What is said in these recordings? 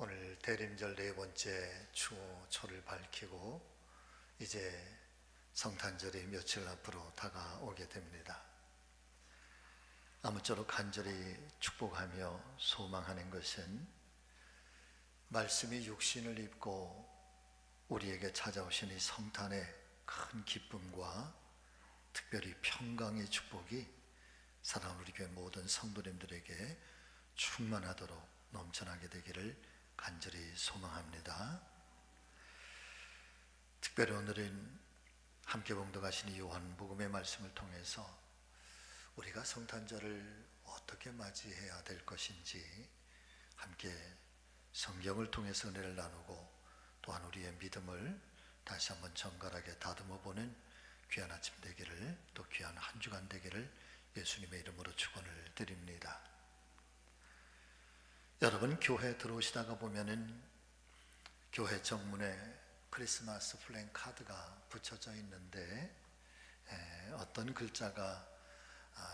오늘 대림절 네 번째 추초를 밝히고 이제 성탄절이 며칠 앞으로 다가오게 됩니다. 아무쪼록 간절히 축복하며 소망하는 것은 말씀이 육신을 입고 우리에게 찾아오신 이 성탄의 큰 기쁨과 특별히 평강의 축복이 사랑하는 우리 교회 모든 성도님들에게 충만하도록 넘쳐나게 되기를 간절히 소망합니다. 특별히 오늘은 함께 봉독하신 이 요한복음의 말씀을 통해서 우리가 성탄절을 어떻게 맞이해야 될 것인지 함께 성경을 통해서 은혜를 나누고 또한 우리의 믿음을 다시 한번 정갈하게 다듬어 보는 귀한 아침 되기를, 또 귀한 한 주간 되기를 예수님의 이름으로 축원을 드립니다. 여러분, 교회 들어오시다가 보면은 교회 정문에 크리스마스 플랜카드가 붙여져 있는데 어떤 글자가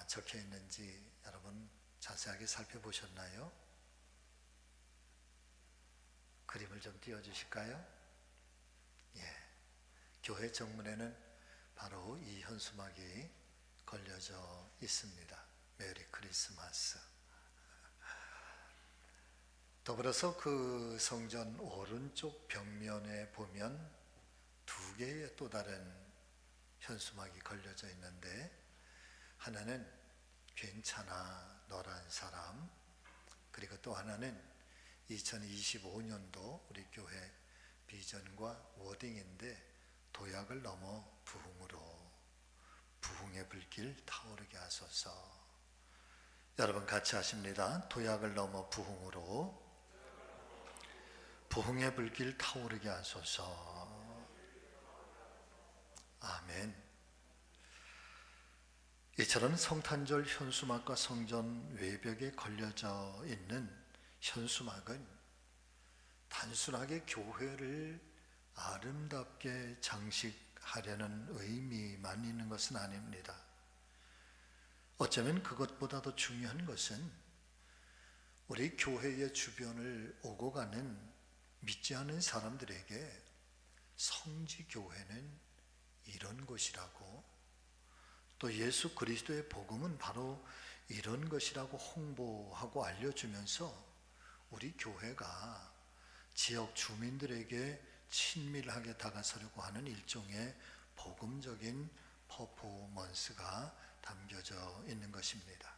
적혀 있는지 여러분 자세하게 살펴보셨나요? 그림을 좀 띄워주실까요? 교회 정문에는 바로 이 현수막이 걸려져 있습니다. 메리 크리스마스. 더불어서 그 성전 오른쪽 벽면에 보면 두 개의 또 다른 현수막이 걸려져 있는데, 하나는 괜찮아 너란 사람, 그리고 또 하나는 2025년도 우리 교회 비전과 워딩인데, 도약을 넘어 부흥으로, 부흥의 불길 타오르게 하소서. 여러분 같이 하십니다. 도약을 넘어 부흥으로, 부흥의 불길 타오르게 하소서. 아멘. 이처럼 성탄절 현수막과 성전 외벽에 걸려져 있는 현수막은 단순하게 교회를 아름답게 장식하려는 의미만 있는 것은 아닙니다. 어쩌면 그것보다도 중요한 것은 우리 교회의 주변을 오고 가는 믿지 않은 사람들에게 성지교회는 이런 것이라고, 또 예수 그리스도의 복음은 바로 이런 것이라고 홍보하고 알려주면서 우리 교회가 지역 주민들에게 친밀하게 다가서려고 하는 일종의 복음적인 퍼포먼스가 담겨져 있는 것입니다.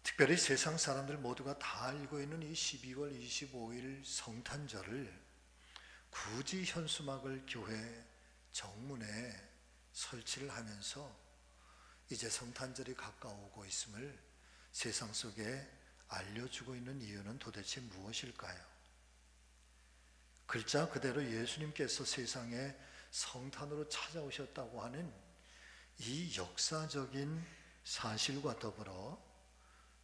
특별히 세상 사람들 모두가 다 알고 있는 이 12월 25일 성탄절을 굳이 현수막을 교회 정문에 설치를 하면서 이제 성탄절이 가까우고 있음을 세상 속에 알려주고 있는 이유는 도대체 무엇일까요? 글자 그대로 예수님께서 세상에 성탄으로 찾아오셨다고 하는 이 역사적인 사실과 더불어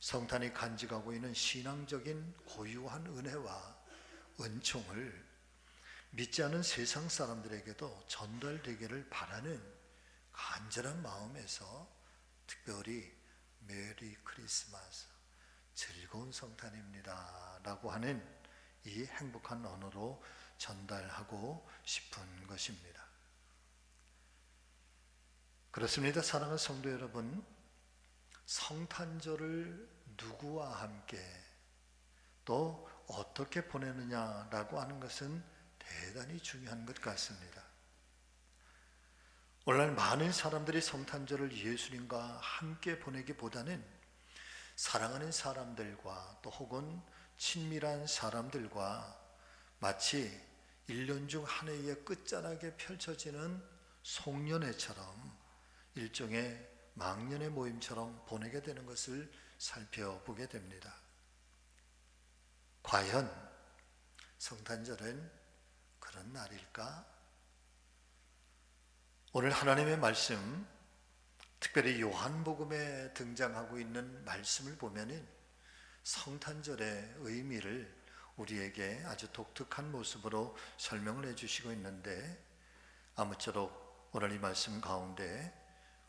성탄이 간직하고 있는 신앙적인 고유한 은혜와 은총을 믿지 않은 세상 사람들에게도 전달되기를 바라는 간절한 마음에서 특별히 메리 크리스마스, 즐거운 성탄입니다 라고 하는 이 행복한 언어로 전달하고 싶은 것입니다. 그렇습니다. 사랑하는 성도 여러분, 성탄절을 누구와 함께 또 어떻게 보내느냐라고 하는 것은 대단히 중요한 것 같습니다. 오늘날 많은 사람들이 성탄절을 예수님과 함께 보내기보다는 사랑하는 사람들과 또 혹은 친밀한 사람들과 마치 1년 중 한 해의 끝자락에 펼쳐지는 송년회처럼 일종의 망년의 모임처럼 보내게 되는 것을 살펴보게 됩니다. 과연 성탄절은 그런 날일까? 오늘 하나님의 말씀, 특별히 요한복음에 등장하고 있는 말씀을 보면은 성탄절의 의미를 우리에게 아주 독특한 모습으로 설명을 해주시고 있는데, 아무쪼록 오늘 이 말씀 가운데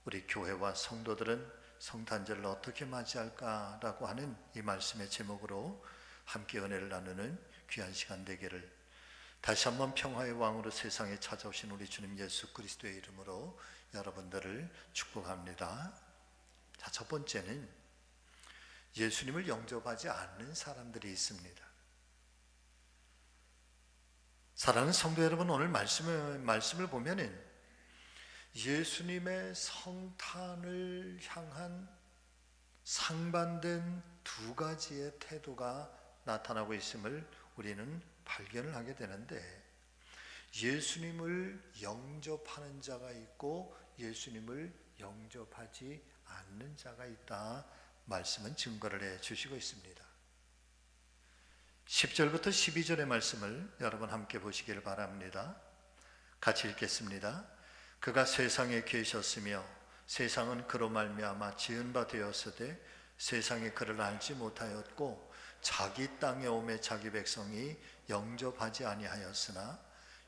우리 교회와 성도들은 성탄절을 어떻게 맞이할까라고 하는 이 말씀의 제목으로 함께 은혜를 나누는 귀한 시간 되기를 다시 한번 평화의 왕으로 세상에 찾아오신 우리 주님 예수 그리스도의 이름으로 여러분들을 축복합니다. 자, 첫 번째는 예수님을 영접하지 않는 사람들이 있습니다. 사랑하는 성도 여러분, 오늘 말씀을 보면은 예수님의 성탄을 향한 상반된 두 가지의 태도가 나타나고 있음을 우리는 발견을 하게 되는데, 예수님을 영접하는 자가 있고 예수님을 영접하지 않는 자가 있다, 말씀은 증거를 해 주시고 있습니다. 10절부터 12절의 말씀을 여러분 함께 보시기를 바랍니다. 같이 읽겠습니다. 그가 세상에 계셨으며 세상은 그로 말미암아 지은 바 되었으되 세상이 그를 알지 못하였고 자기 땅에 오매 자기 백성이 영접하지 아니하였으나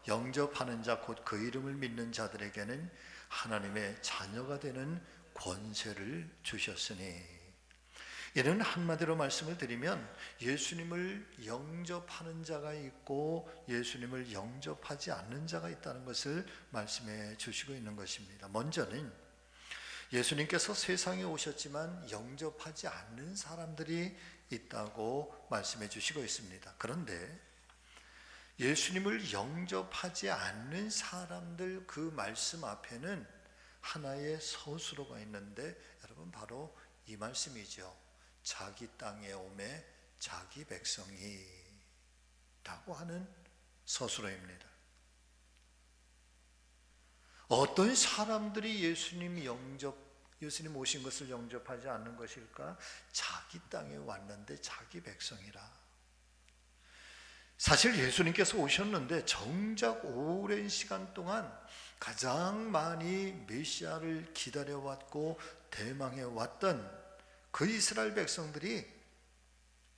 영접하는 자 곧 그 이름을 믿는 자들에게는 하나님의 자녀가 되는 권세를 주셨으니, 이는 한마디로 말씀을 드리면 예수님을 영접하는 자가 있고 예수님을 영접하지 않는 자가 있다는 것을 말씀해 주시고 있는 것입니다. 먼저는 예수님께서 세상에 오셨지만 영접하지 않는 사람들이 있다고 말씀해 주시고 있습니다. 그런데 예수님을 영접하지 않는 사람들, 그 말씀 앞에는 하나의 서술어가 있는데 여러분, 바로 이 말씀이죠. 자기 땅에 오매 자기 백성이 라고 하는 서술어입니다. 어떤 사람들이 예수님 오신 것을 영접하지 않는 것일까? 자기 땅에 왔는데 자기 백성이라. 사실 예수님께서 오셨는데 정작 오랜 시간 동안 가장 많이 메시아를 기다려왔고 대망해 왔던 그 이스라엘 백성들이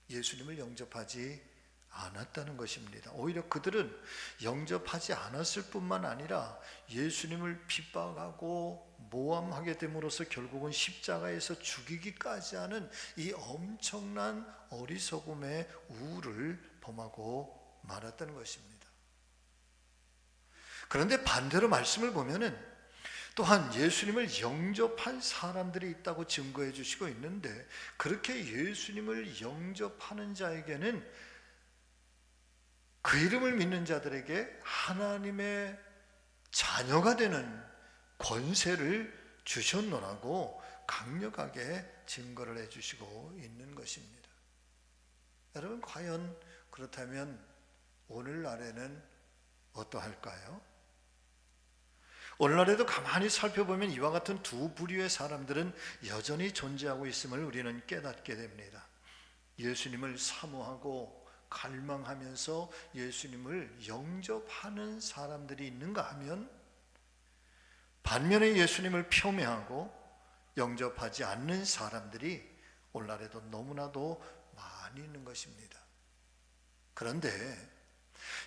예수님을 영접하지 않았다는 것입니다. 오히려 그들은 영접하지 않았을 뿐만 아니라 예수님을 핍박하고 모함하게 됨으로써 결국은 십자가에서 죽이기까지 하는 이 엄청난 어리석음의 우를 범하고 말았다는 것입니다. 그런데 반대로 말씀을 보면은 또한 예수님을 영접한 사람들이 있다고 증거해 주시고 있는데, 그렇게 예수님을 영접하는 자에게는 그 이름을 믿는 자들에게 하나님의 자녀가 되는 권세를 주셨노라고 강력하게 증거를 해 주시고 있는 것입니다. 여러분, 과연 그렇다면 오늘날에는 어떠할까요? 오늘날에도 가만히 살펴보면 이와 같은 두 부류의 사람들은 여전히 존재하고 있음을 우리는 깨닫게 됩니다. 예수님을 사모하고 갈망하면서 예수님을 영접하는 사람들이 있는가 하면, 반면에 예수님을 폄훼하고 영접하지 않는 사람들이 오늘날에도 너무나도 많이 있는 것입니다. 그런데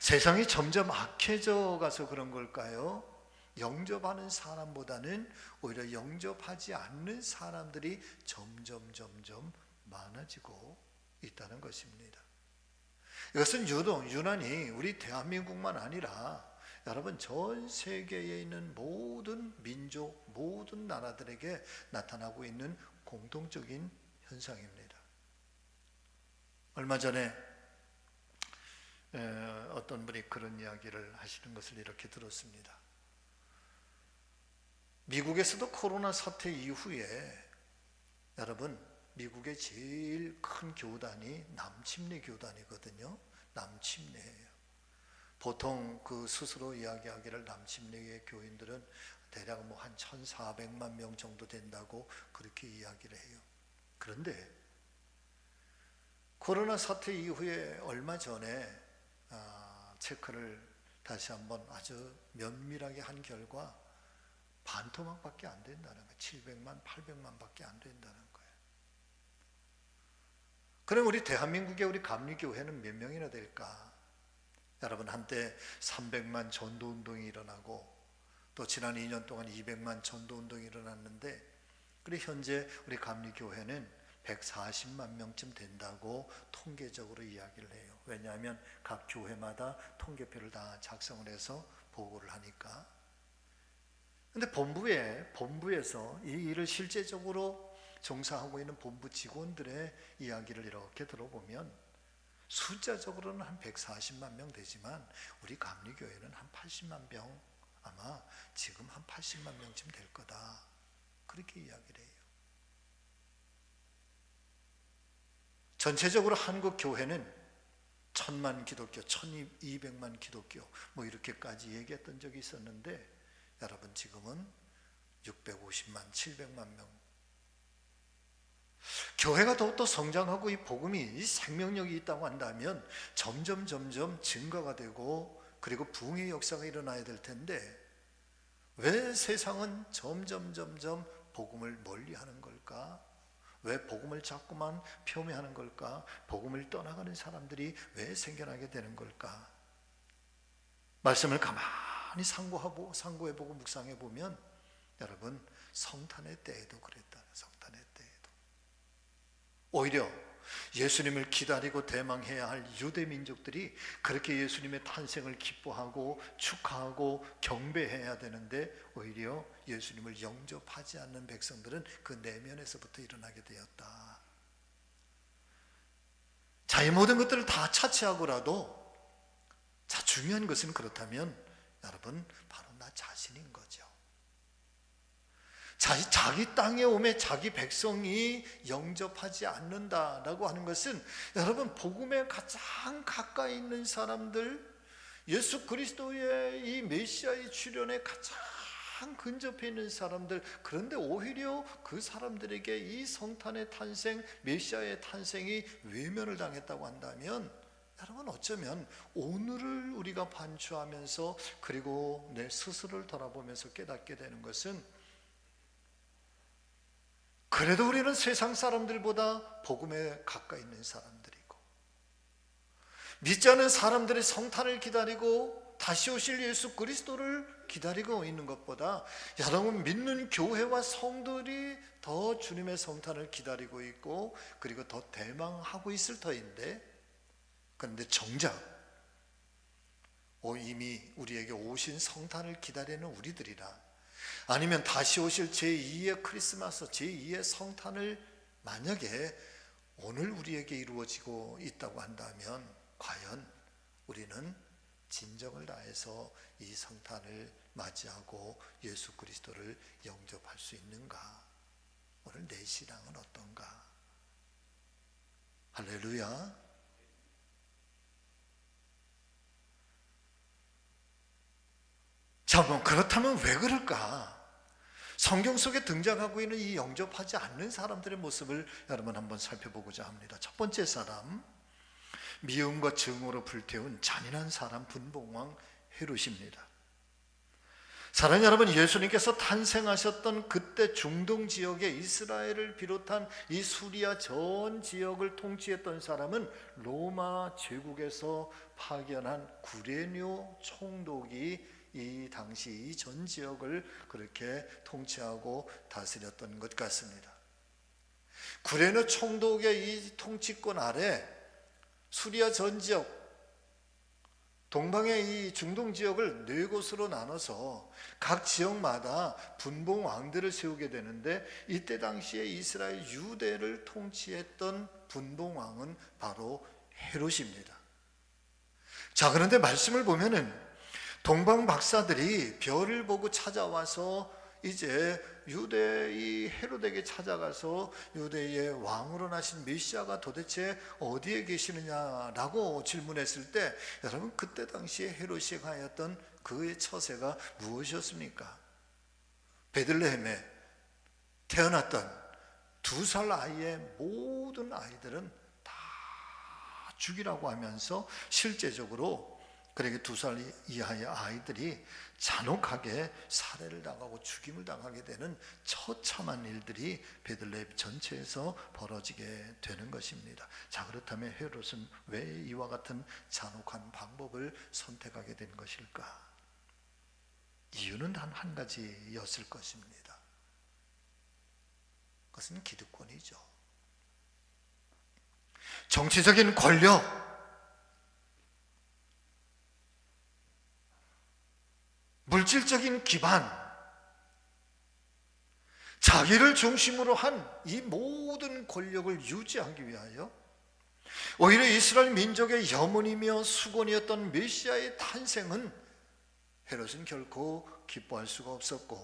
세상이 점점 악해져 가서 그런 걸까요? 영접하는 사람보다는 오히려 영접하지 않는 사람들이 점점 많아지고 있다는 것입니다. 이것은 유난히 우리 대한민국만 아니라 여러분, 전 세계에 있는 모든 민족, 모든 나라들에게 나타나고 있는 공통적인 현상입니다. 얼마 전에 어떤 분이 그런 이야기를 하시는 것을 이렇게 들었습니다. 미국에서도 코로나 사태 이후에 여러분, 미국의 제일 큰 교단이 남침례 교단이거든요. 남침례예요. 보통 그 스스로 이야기하기를 남침례의 교인들은 대략 한 1,400만 명 정도 된다고 그렇게 이야기를 해요. 그런데 코로나 사태 이후에 얼마 전에 체크를 다시 한번 아주 면밀하게 한 결과 반토막밖에 안 된다는 거예요. 700만, 800만 밖에 안 된다는 거예요. 그럼 우리 대한민국의 우리 감리교회는 몇 명이나 될까? 여러분, 한때 300만 전도운동이 일어나고 또 지난 2년 동안 200만 전도운동이 일어났는데, 그리고 현재 우리 감리교회는 140만 명쯤 된다고 통계적으로 이야기를 해요. 왜냐하면 각 교회마다 통계표를 다 작성을 해서 보고를 하니까. 근데 본부에서 이 일을 실제적으로 종사하고 있는 본부 직원들의 이야기를 이렇게 들어보면 숫자적으로는 한 140만 명 되지만 우리 감리교회는 한 80만 명, 아마 지금 한 80만 명쯤 될 거다, 그렇게 이야기를 해요. 전체적으로 한국 교회는 1000만 기독교, 1200만 기독교 뭐 이렇게까지 얘기했던 적이 있었는데 여러분 지금은 650만, 700만 명. 교회가 더욱더 성장하고 이 복음이 이 생명력이 있다고 한다면 점점 증가가 되고 그리고 부흥의 역사가 일어나야 될 텐데 왜 세상은 점점 복음을 멀리하는 걸까? 왜 복음을 자꾸만 폄훼하는 걸까? 복음을 떠나가는 사람들이 왜 생겨나게 되는 걸까? 말씀을 가만히 상고해보고 묵상해보면 여러분 성탄의 때에도 그랬다. 성탄의 때에도 오히려 예수님을 기다리고 대망해야 할 유대 민족들이 그렇게 예수님의 탄생을 기뻐하고 축하하고 경배해야 되는데 오히려 예수님을 영접하지 않는 백성들은 그 내면에서부터 일어나게 되었다. 자, 이 모든 것들을 다 차치하고라도 자, 중요한 것은 그렇다면 여러분 바로 나 자신인 거죠. 자기 땅에 오매 자기 백성이 영접하지 않는다라고 하는 것은 여러분 복음에 가장 가까이 있는 사람들, 예수 그리스도의 이 메시아의 출현에 가장 근접해 있는 사람들, 그런데 오히려 그 사람들에게 이 성탄의 탄생, 메시아의 탄생이 외면을 당했다고 한다면 여러분 어쩌면 오늘을 우리가 반추하면서 그리고 내 스스로를 돌아보면서 깨닫게 되는 것은 그래도 우리는 세상 사람들보다 복음에 가까이 있는 사람들이고 믿지 않는 사람들의 성탄을 기다리고 다시 오실 예수 그리스도를 기다리고 있는 것보다 여러분 믿는 교회와 성도들이 더 주님의 성탄을 기다리고 있고 그리고 더 대망하고 있을 터인데, 그런데 정작 이미 우리에게 오신 성탄을 기다리는 우리들이라 아니면 다시 오실 제2의 크리스마스, 제2의 성탄을 만약에 오늘 우리에게 이루어지고 있다고 한다면 과연 우리는 진정을 다해서 이 성탄을 맞이하고 예수 그리스도를 영접할 수 있는가? 오늘 내 신앙은 어떤가? 할렐루야. 자, 그렇다면 왜 그럴까? 성경 속에 등장하고 있는 이 영접하지 않는 사람들의 모습을 여러분 한번 살펴보고자 합니다. 첫 번째 사람, 미움과 증오로 불태운 잔인한 사람 분봉왕 헤롯입니다. 사랑하는 여러분, 예수님께서 탄생하셨던 그때 중동 지역에 이스라엘을 비롯한 이 수리아 전 지역을 통치했던 사람은 로마 제국에서 파견한 구레뇨 총독이 이 당시 이 전 지역을 그렇게 통치하고 다스렸던 것 같습니다. 구레뇨 총독의 이 통치권 아래 수리아 전 지역, 동방의 이 중동 지역을 네 곳으로 나눠서 각 지역마다 분봉 왕들을 세우게 되는데 이때 당시에 이스라엘 유대를 통치했던 분봉 왕은 바로 헤롯입니다. 자, 그런데 말씀을 보면은 동방 박사들이 별을 보고 찾아와서 이제 유대의 헤롯에게 찾아가서 유대의 왕으로 나신 메시아가 도대체 어디에 계시느냐라고 질문했을 때 여러분 그때 당시에 헤롯이 가했던 그의 처세가 무엇이었습니까? 베들레헴에 태어났던 2살 아이의 모든 아이들은 다 죽이라고 하면서 실제적으로 그러게 2살 이하의 아이들이 잔혹하게 살해를 당하고 죽임을 당하게 되는 처참한 일들이 베들레헴 전체에서 벌어지게 되는 것입니다. 자, 그렇다면 헤롯은 왜 이와 같은 잔혹한 방법을 선택하게 된 것일까? 이유는 단 한 가지였을 것입니다. 그것은 기득권이죠. 정치적인 권력, 물질적인 기반, 자기를 중심으로 한 이 모든 권력을 유지하기 위하여 오히려 이스라엘 민족의 염원이며 수건이었던 메시아의 탄생은 헤롯은 결코 기뻐할 수가 없었고,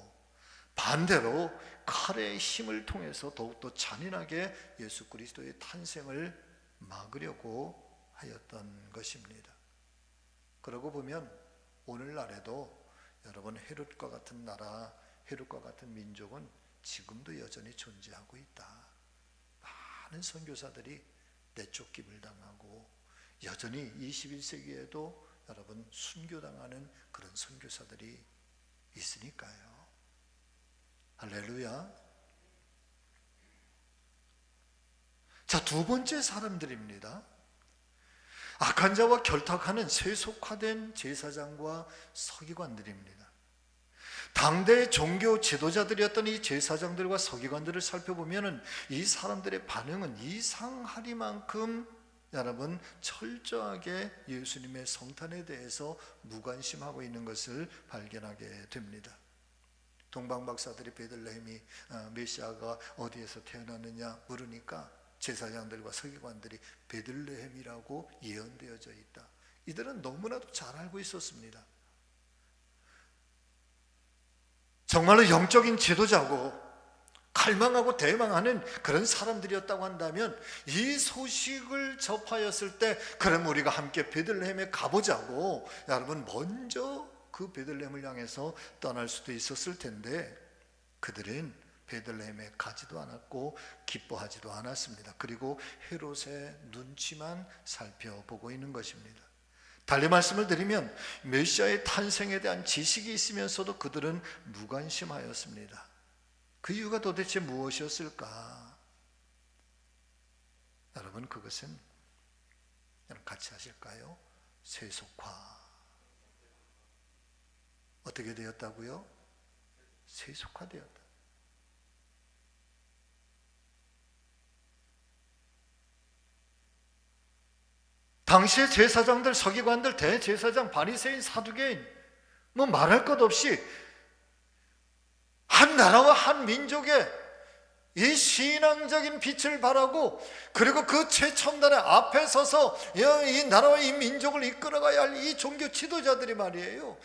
반대로 칼의 힘을 통해서 더욱더 잔인하게 예수 그리스도의 탄생을 막으려고 하였던 것입니다. 그러고 보면 오늘날에도 여러분, 헤롯과 같은 나라, 헤롯과 같은 민족은 지금도 여전히 존재하고 있다. 많은 선교사들이 내쫓김을 당하고 여전히 21세기에도 여러분 순교당하는 그런 선교사들이 있으니까요. 할렐루야. 자, 두 번째 사람들입니다. 악한 자와 결탁하는 세속화된 제사장과 서기관들입니다. 당대의 종교 지도자들이었던 이 제사장들과 서기관들을 살펴보면 이 사람들의 반응은 이상하리만큼 여러분 철저하게 예수님의 성탄에 대해서 무관심하고 있는 것을 발견하게 됩니다. 동방박사들이 베들레헴이 메시아가 어디에서 태어났느냐 물으니까 제사장들과 서기관들이 베들레헴이라고 예언되어져 있다. 이들은 너무나도 잘 알고 있었습니다. 정말로 영적인 지도자고 갈망하고 대망하는 그런 사람들이었다고 한다면 이 소식을 접하였을 때 그럼 우리가 함께 베들레헴에 가보자고 여러분 먼저 그 베들레헴을 향해서 떠날 수도 있었을 텐데 그들은 베들레헴에 가지도 않았고 기뻐하지도 않았습니다. 그리고 헤롯의 눈치만 살펴보고 있는 것입니다. 달리 말씀을 드리면 메시아의 탄생에 대한 지식이 있으면서도 그들은 무관심하였습니다. 그 이유가 도대체 무엇이었을까? 여러분, 그것은 같이 하실까요? 세속화. 어떻게 되었다고요? 세속화되었다. 당시의 제사장들, 서기관들, 대제사장, 바리새인, 사두개인 뭐 말할 것 없이 한 나라와 한 민족의 이 신앙적인 빛을 발하고 그리고 그 최첨단의 앞에 서서 이 나라와 이 민족을 이끌어가야 할 이 종교 지도자들이 말이에요,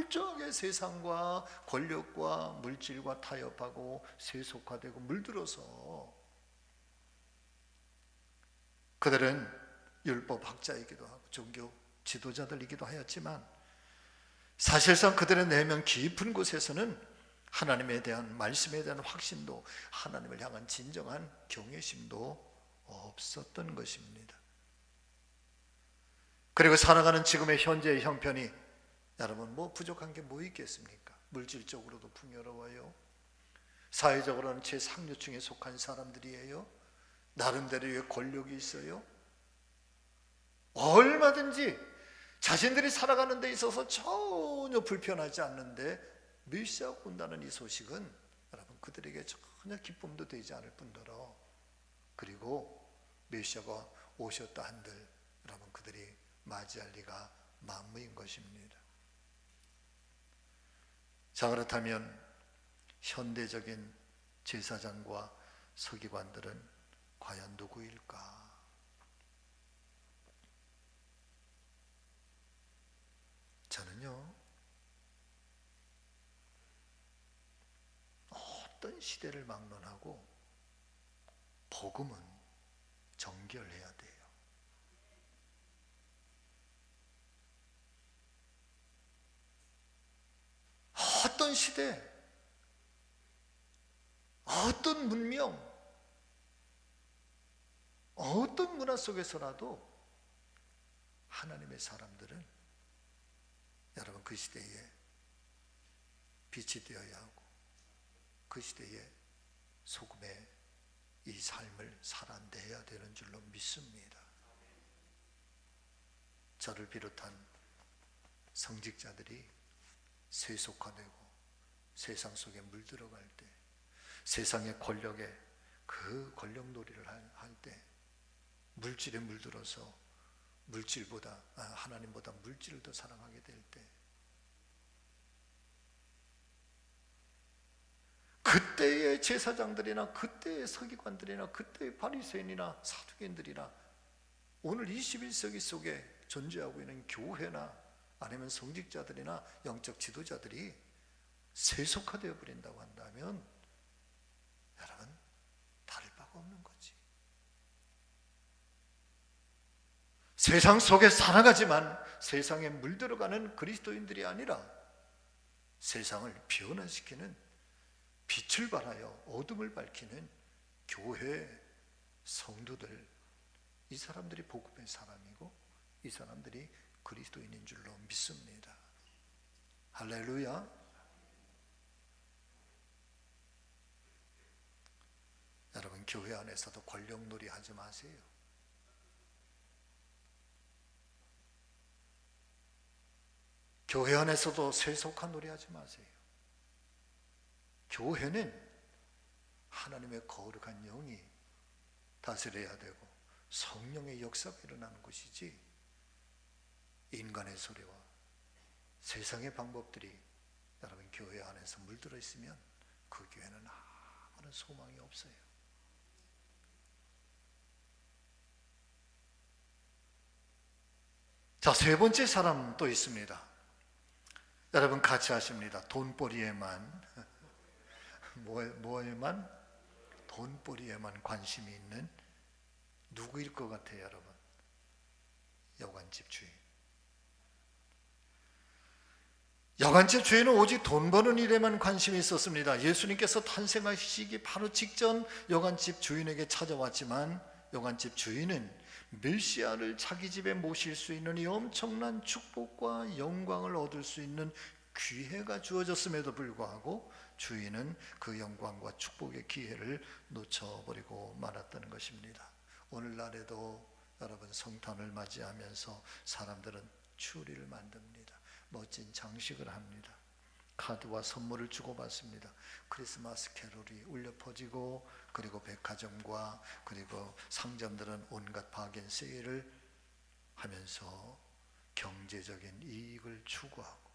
철저하게 세상과 권력과 물질과 타협하고 세속화되고 물들어서 그들은 율법학자이기도 하고 종교 지도자들이기도 하였지만 사실상 그들의 내면 깊은 곳에서는 하나님에 대한 말씀에 대한 확신도 하나님을 향한 진정한 경외심도 없었던 것입니다. 그리고 살아가는 지금의 현재의 형편이 여러분 뭐 부족한 게 뭐 있겠습니까? 물질적으로도 풍요로워요. 사회적으로는 최상류층에 속한 사람들이에요. 나름대로의 권력이 있어요. 얼마든지 자신들이 살아가는 데 있어서 전혀 불편하지 않는데 메시아가 온다는 이 소식은 여러분 그들에게 전혀 기쁨도 되지 않을 뿐더러 그리고 메시아가 오셨다 한들 여러분 그들이 맞이할 리가 만무인 것입니다. 자, 그렇다면 현대적인 제사장과 서기관들은 과연 누구일까? 저는요, 어떤 시대를 막론하고 복음은 정결해야 돼요. 어떤 시대, 어떤 문명, 어떤 문화 속에서라도 하나님의 사람들은 여러분 그 시대에 빛이 되어야 하고 그 시대에 소금의 이 삶을 살아내야 되는 줄로 믿습니다. 저를 비롯한 성직자들이 세속화되고 세상 속에 물들어갈 때 세상의 권력에 그 권력놀이를 할 때 물질에 물들어서 물질보다 하나님보다 물질을 더 사랑하게 될 때, 그때의 제사장들이나 그때의 서기관들이나 그때의 바리새인이나 사두개인들이나 오늘 21세기 속에 존재하고 있는 교회나 아니면 성직자들이나 영적 지도자들이 세속화되어 버린다고 한다면 여러분, 다를 바가 없는 거지. 세상 속에 살아가지만 세상에 물들어가는 그리스도인들이 아니라 세상을 변화시키는, 빛을 발하여 어둠을 밝히는 교회 성도들, 이 사람들이 복음의 사람이고 이 사람들이 그리스도인인 줄로 믿습니다. 할렐루야. 여러분, 교회 안에서도 권력놀이 하지 마세요. 교회 안에서도 세속한 놀이 하지 마세요. 교회는 하나님의 거룩한 영이 다스려야 되고 성령의 역사가 일어나는 곳이지, 인간의 소리와 세상의 방법들이 여러분 교회 안에서 물들어 있으면 그 교회는 아무런 소망이 없어요. 자, 세 번째 사람 또 있습니다. 여러분 같이 하십니다. 돈벌이에만 뭐에만? 돈벌이에만 관심이 있는 누구일 것 같아요, 여러분? 여관집 주인. 여관집 주인은 오직 돈 버는 일에만 관심이 있었습니다. 예수님께서 탄생하시기 바로 직전 여관집 주인에게 찾아왔지만 여관집 주인은 메시아를 자기 집에 모실 수 있는 이 엄청난 축복과 영광을 얻을 수 있는 기회가 주어졌음에도 불구하고 주인은 그 영광과 축복의 기회를 놓쳐버리고 말았다는 것입니다. 오늘날에도 여러분 성탄을 맞이하면서 사람들은 추리를 만듭니다. 멋진 장식을 합니다. 카드와 선물을 주고받습니다. 크리스마스 캐롤이 울려 퍼지고, 그리고 백화점과 그리고 상점들은 온갖 바겐 세일을 하면서 경제적인 이익을 추구하고,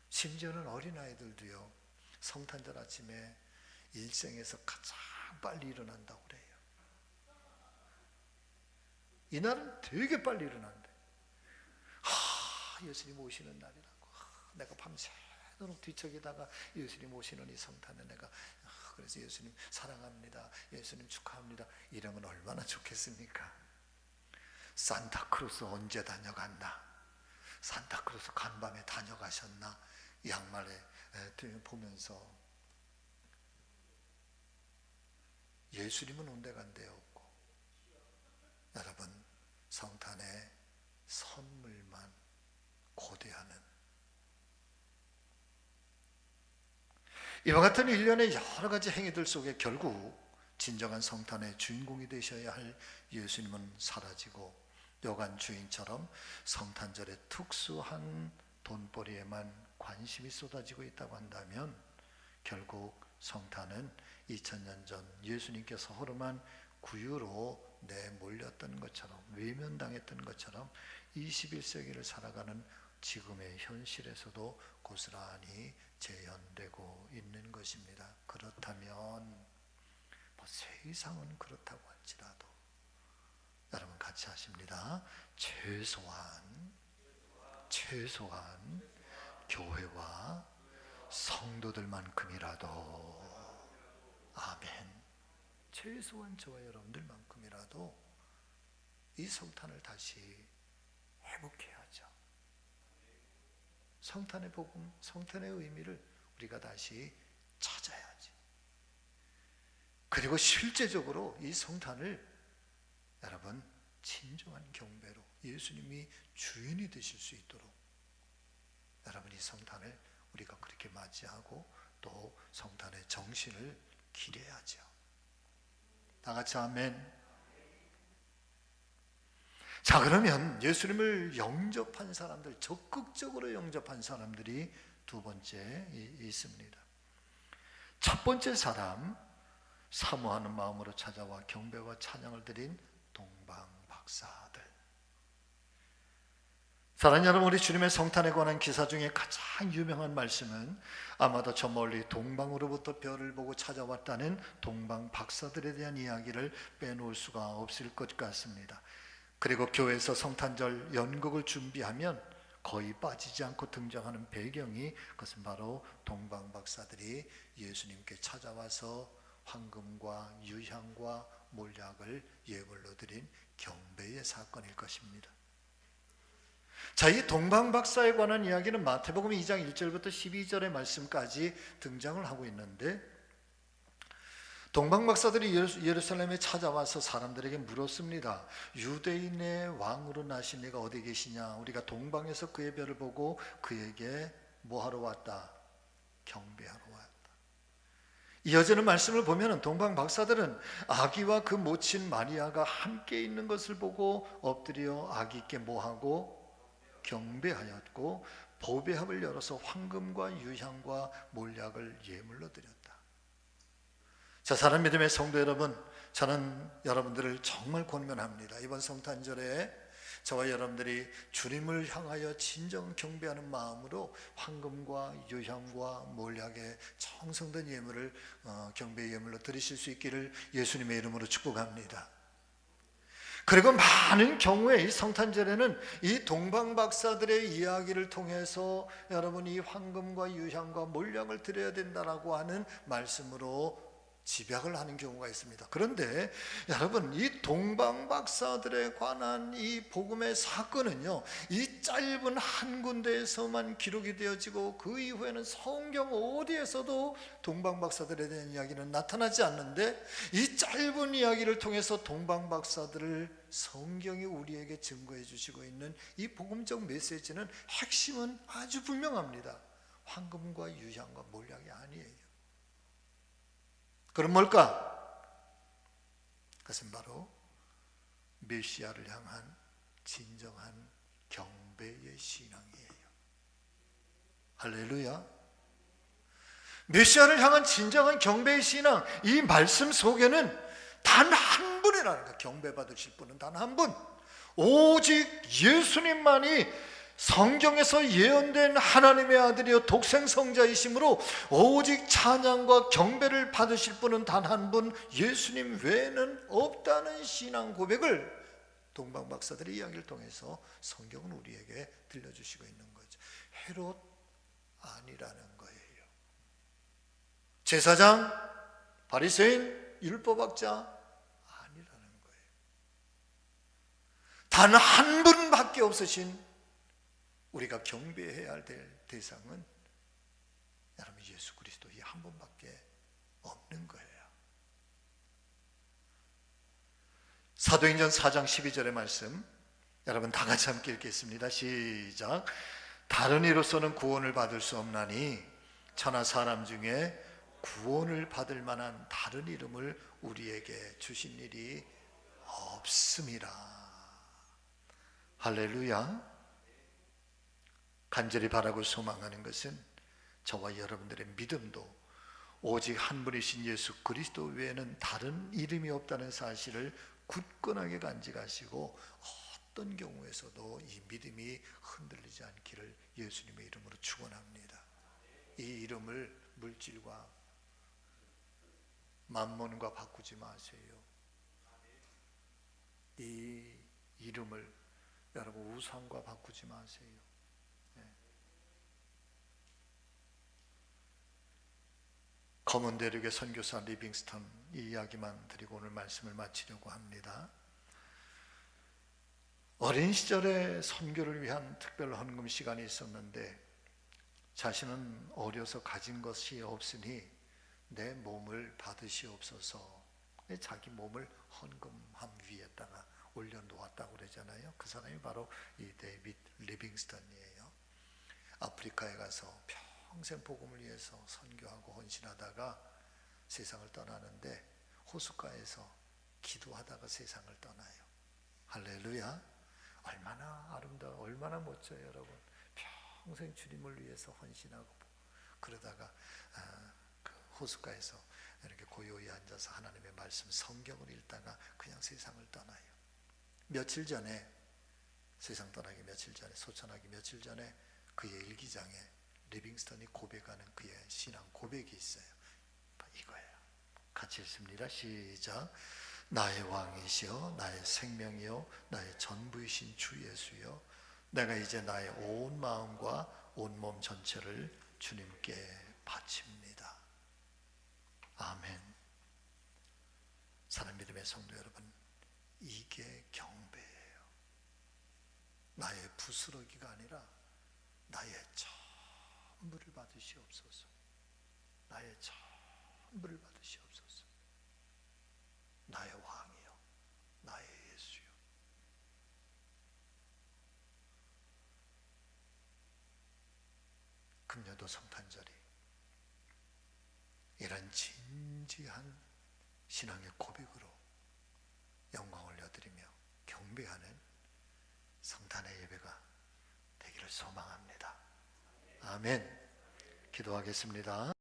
심지어는 어린아이들도요, 성탄절 아침에 일생에서 가장 빨리 일어난다고 그래요. 이날은 되게 빨리 일어난대. 예수님 오시는 날이라고. 내가 밤새도록 뒤척이다가 예수님 오시는 이 성탄에 내가 그래서 예수님 사랑합니다, 예수님 축하합니다, 이러면 얼마나 좋겠습니까? 산타크로스 언제 다녀갔나? 산타크로스 간밤에 다녀가셨나? 양말에 보면서 예수님은 온데간데 없고, 여러분 성탄에 선물만 고대하는 이와 같은 일련의 여러 가지 행위들 속에 결국 진정한 성탄의 주인공이 되셔야 할 예수님은 사라지고, 여관 주인처럼 성탄절의 특수한 돈벌이에만 관심이 쏟아지고 있다고 한다면 결국 성탄은 2000년 전 예수님께서 허름한 구유로 내몰렸던 것처럼, 외면당했던 것처럼 21세기를 살아가는 지금의 현실에서도 고스란히 재현되고 있는 것입니다. 그렇다면 세상은 그렇다고 할지라도 여러분 같이 하십니다. 최소한 교회와 성도들만큼이라도, 아멘, 최소한 저와 여러분들만큼이라도 이 성탄을 다시 회복해야죠. 성탄의 복음, 성탄의 의미를 우리가 다시 찾아야지. 그리고 실제적으로 이 성탄을 여러분 진정한 경배로 예수님이 주인이 되실 수 있도록 여러분 이 성탄을 우리가 그렇게 맞이하고 또 성탄의 정신을 기려야죠. 다 같이 아멘. 자, 그러면 예수님을 영접한 사람들, 적극적으로 영접한 사람들이 두 번째 있습니다. 첫 번째 사람, 사모하는 마음으로 찾아와 경배와 찬양을 드린 동방박사. 박사들. 사랑하는 여러분, 우리 주님의 성탄에 관한 기사 중에 가장 유명한 말씀은 아마도 저 멀리 동방으로부터 별을 보고 찾아왔다는 동방 박사들에 대한 이야기를 빼놓을 수가 없을 것 같습니다. 그리고 교회에서 성탄절 연극을 준비하면 거의 빠지지 않고 등장하는 배경이, 그것은 바로 동방 박사들이 예수님께 찾아와서 황금과 유향과 몰약을 예물로 드린 경배의 사건일 것입니다. 자, 이 동방 박사에 관한 이야기는 마태복음 2장 1절부터 12절의 말씀까지 등장을 하고 있는데, 동방 박사들이 예루살렘에 찾아와서 사람들에게 물었습니다. 유대인의 왕으로 나신 이가 어디 계시냐? 우리가 동방에서 그의 별을 보고 그에게 뭐하러 왔다? 경배하러 왔다. 이어지는 말씀을 보면 동방 박사들은 아기와 그 모친 마리아가 함께 있는 것을 보고 엎드려 아기께 뭐하고? 경배하였고, 보배합을 열어서 황금과 유향과 몰약을 예물로 드렸다. 자, 사랑 믿음의 성도 여러분, 저는 여러분들을 정말 권면합니다. 이번 성탄절에 저와 여러분들이 주님을 향하여 진정 경배하는 마음으로 황금과 유향과 몰약의 정성된 예물을 경배 예물로 드리실 수 있기를 예수님의 이름으로 축복합니다. 그리고 많은 경우에 이 성탄절에는 이 동방 박사들의 이야기를 통해서 여러분이 황금과 유향과 몰약을 드려야 된다라고 하는 말씀으로 집약을 하는 경우가 있습니다. 그런데 여러분, 이 동방 박사들에 관한 이 복음의 사건은요, 이 짧은 한 군데에서만 기록이 되어지고 그 이후에는 성경 어디에서도 동방 박사들에 대한 이야기는 나타나지 않는데, 이 짧은 이야기를 통해서 동방 박사들을 성경이 우리에게 증거해 주시고 있는 이 복음적 메시지는 핵심은 아주 분명합니다. 황금과 유향과 몰약이 아니에요. 그럼 뭘까? 그것은 바로 메시아를 향한 진정한 경배의 신앙이에요. 할렐루야. 메시아를 향한 진정한 경배의 신앙, 이 말씀 속에는 단 한 분이라는 거예요. 경배받으실 분은 단 한 분, 오직 예수님만이 성경에서 예언된 하나님의 아들이요 독생성자이심으로 오직 찬양과 경배를 받으실 분은 단 한 분, 예수님 외에는 없다는 신앙 고백을 동방 박사들의 이야기를 통해서 성경은 우리에게 들려주시고 있는 거죠. 헤롯 아니라는 거예요. 제사장, 바리새인, 율법학자 아니라는 거예요. 단 한 분밖에 없으신 우리가 경배해야 할 대상은 여러분 예수 그리스도 이 한 분밖에 없는 거예요. 사도행전 4장 12절의 말씀, 여러분 다 같이 함께 읽겠습니다. 시작. 다른 이로서는 구원을 받을 수 없나니 천하 사람 중에 구원을 받을 만한 다른 이름을 우리에게 주신 일이 없음이라. 할렐루야. 간절히 바라고 소망하는 것은 저와 여러분들의 믿음도 오직 한 분이신 예수 그리스도 외에는 다른 이름이 없다는 사실을 굳건하게 간직하시고 어떤 경우에서도 이 믿음이 흔들리지 않기를 예수님의 이름으로 축원합니다. 이 이름을 물질과 만몬과 바꾸지 마세요. 이 이름을 여러분 우상과 바꾸지 마세요. 검은 대륙의 선교사 리빙스턴 이 이야기만 드리고 오늘 말씀을 마치려고 합니다. 어린 시절에 선교를 위한 특별 헌금 시간이 있었는데 자신은 어려서 가진 것이 없으니 내 몸을 받으시옵소서. 자기 몸을 헌금함 위에다가 올려놓았다고 그러잖아요. 그 사람이 바로 이 데이빗 리빙스턴이에요. 아프리카에 가서 평생 복음을 위해서 선교하고 헌신하다가 세상을 떠나는데 호숫가에서 기도하다가 세상을 떠나요. 할렐루야. 얼마나 아름다워, 얼마나 멋져요 여러분. 평생 주님을 위해서 헌신하고 그러다가 그 호숫가에서 이렇게 고요히 앉아서 하나님의 말씀 성경을 읽다가 그냥 세상을 떠나요. 며칠 전에, 세상 떠나기 며칠 전에, 소천하기 며칠 전에 그의 일기장에 리빙스턴이 고백하는 그의 신앙 고백이 있어요. 이거예요. 같이 읽습니다. 시작. 나의 왕이시여, 나의 생명이요, 나의 전부이신 주 예수여, 내가 이제 나의 온 마음과 온 몸 전체를 주님께 바칩니다. 아멘. 사랑 믿음의 성도 여러분, 이게 경배예요. 나의 부스러기가 아니라 나의 전부를 받으시옵소서. 나의 전부를 받으시옵소서. 나의 왕이요, 나의 예수요. 금년도 성탄절이 이런 진지한 신앙의 고백으로 영광을 올려드리며 경배하는 성탄의 예배가 되기를 소망합니다. 아멘. 기도하겠습니다.